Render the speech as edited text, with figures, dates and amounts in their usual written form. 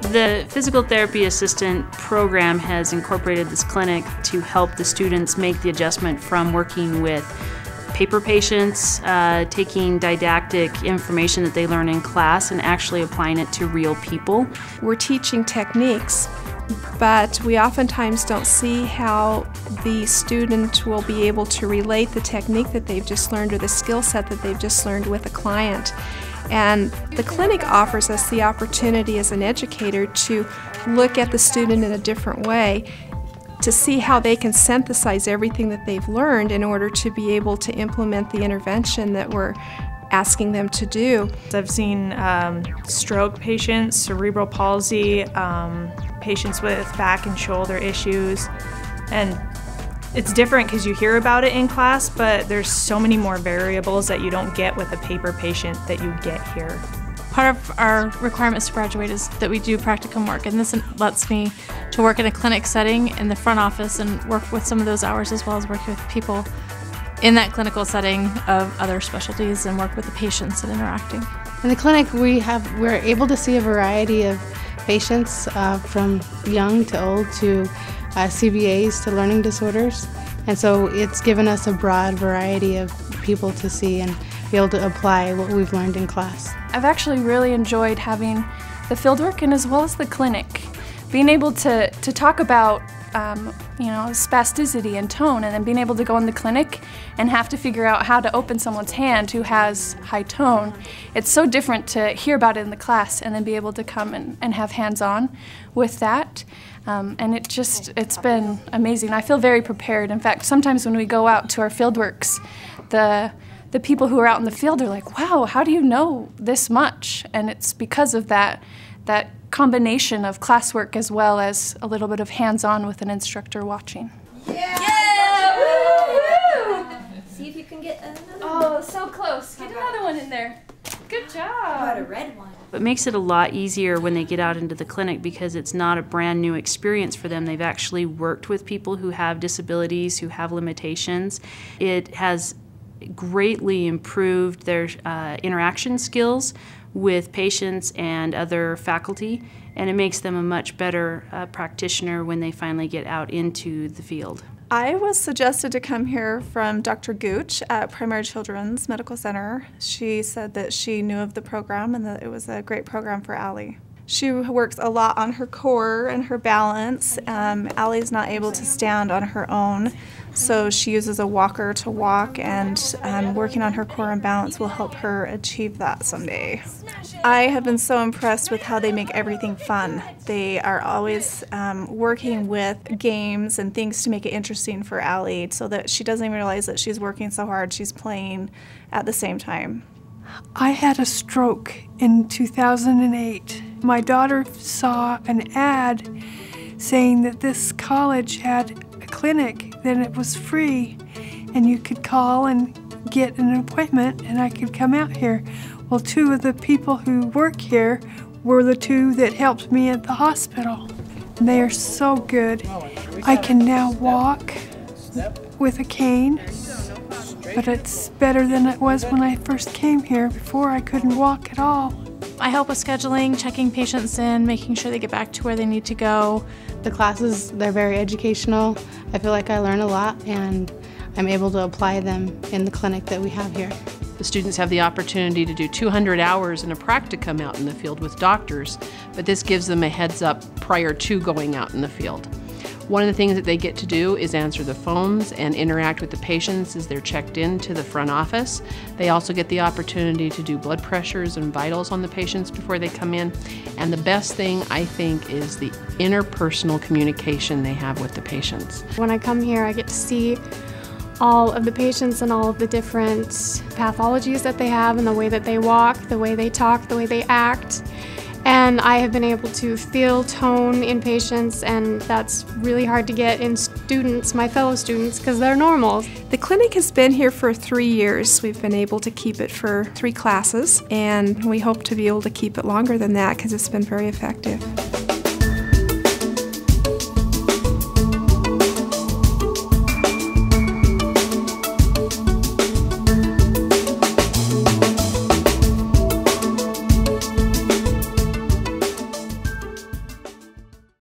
The physical therapy assistant program has incorporated this clinic to help the students make the adjustment from working with paper patients, taking didactic information that they learn in class and actually applying it to real people. We're teaching techniques, but we oftentimes don't see how the student will be able to relate the technique that they've just learned or the skill set that they've just learned with a client. And the clinic offers us the opportunity as an educator to look at the student in a different way, to see how they can synthesize everything that they've learned in order to be able to implement the intervention that we're asking them to do. I've seen stroke patients, cerebral palsy, patients with back and shoulder issues, and it's different because you hear about it in class, but there's so many more variables that you don't get with a paper patient that you get here. Part of our requirements to graduate is that we do practicum work, and this lets me to work in a clinic setting in the front office and work with some of those hours as well as work with people in that clinical setting of other specialties and work with the patients and interacting. In the clinic we're able to see a variety of patients from young to old to CVAs to learning disorders, and so it's given us a broad variety of people to see and be able to apply what we've learned in class. I've actually really enjoyed having the fieldwork and as well as the clinic. Being able to talk about spasticity and tone, and then being able to go in the clinic and have to figure out how to open someone's hand who has high tone. It's so different to hear about it in the class and then be able to come and have hands-on with that. And it's been amazing. I feel very prepared. In fact, sometimes when we go out to our fieldworks, the people who are out in the field are like, wow, how do you know this much? And it's because of that combination of classwork as well as a little bit of hands-on with an instructor watching. Yeah! Woo! See if you can get another one. Oh, so close. Get another one in there. Good job. How about a red one? It makes it a lot easier when they get out into the clinic because it's not a brand new experience for them. They've actually worked with people who have disabilities, who have limitations. It has greatly improved their interaction skills with patients and other faculty, and it makes them a much better practitioner when they finally get out into the field. I was suggested to come here from Dr. Gooch at Primary Children's Medical Center. She said that she knew of the program and that it was a great program for Allie. She works a lot on her core and her balance. Allie's not able to stand on her own, so she uses a walker to walk, and working on her core and balance will help her achieve that someday. I have been so impressed with how they make everything fun. They are always working with games and things to make it interesting for Allie so that she doesn't even realize that she's working so hard, she's playing at the same time. I had a stroke in 2008. My daughter saw an ad saying that this college had a clinic, that it was free, and you could call and get an appointment and I could come out here. Well, two of the people who work here were the two that helped me at the hospital. And they are so good. I can now walk with a cane, but it's better than it was when I first came here. Before I couldn't walk at all. I help with scheduling, checking patients in, making sure they get back to where they need to go. The classes, they're very educational. I feel like I learn a lot and I'm able to apply them in the clinic that we have here. The students have the opportunity to do 200 hours in a practicum out in the field with doctors, but this gives them a heads up prior to going out in the field. One of the things that they get to do is answer the phones and interact with the patients as they're checked into the front office. They also get the opportunity to do blood pressures and vitals on the patients before they come in. And the best thing, I think, is the interpersonal communication they have with the patients. When I come here, I get to see all of the patients and all of the different pathologies that they have and the way that they walk, the way they talk, the way they act. And I have been able to feel tone in patients, and that's really hard to get in students, my fellow students, because they're normal. The clinic has been here for 3 years. We've been able to keep it for 3 classes, and we hope to be able to keep it longer than that because it's been very effective.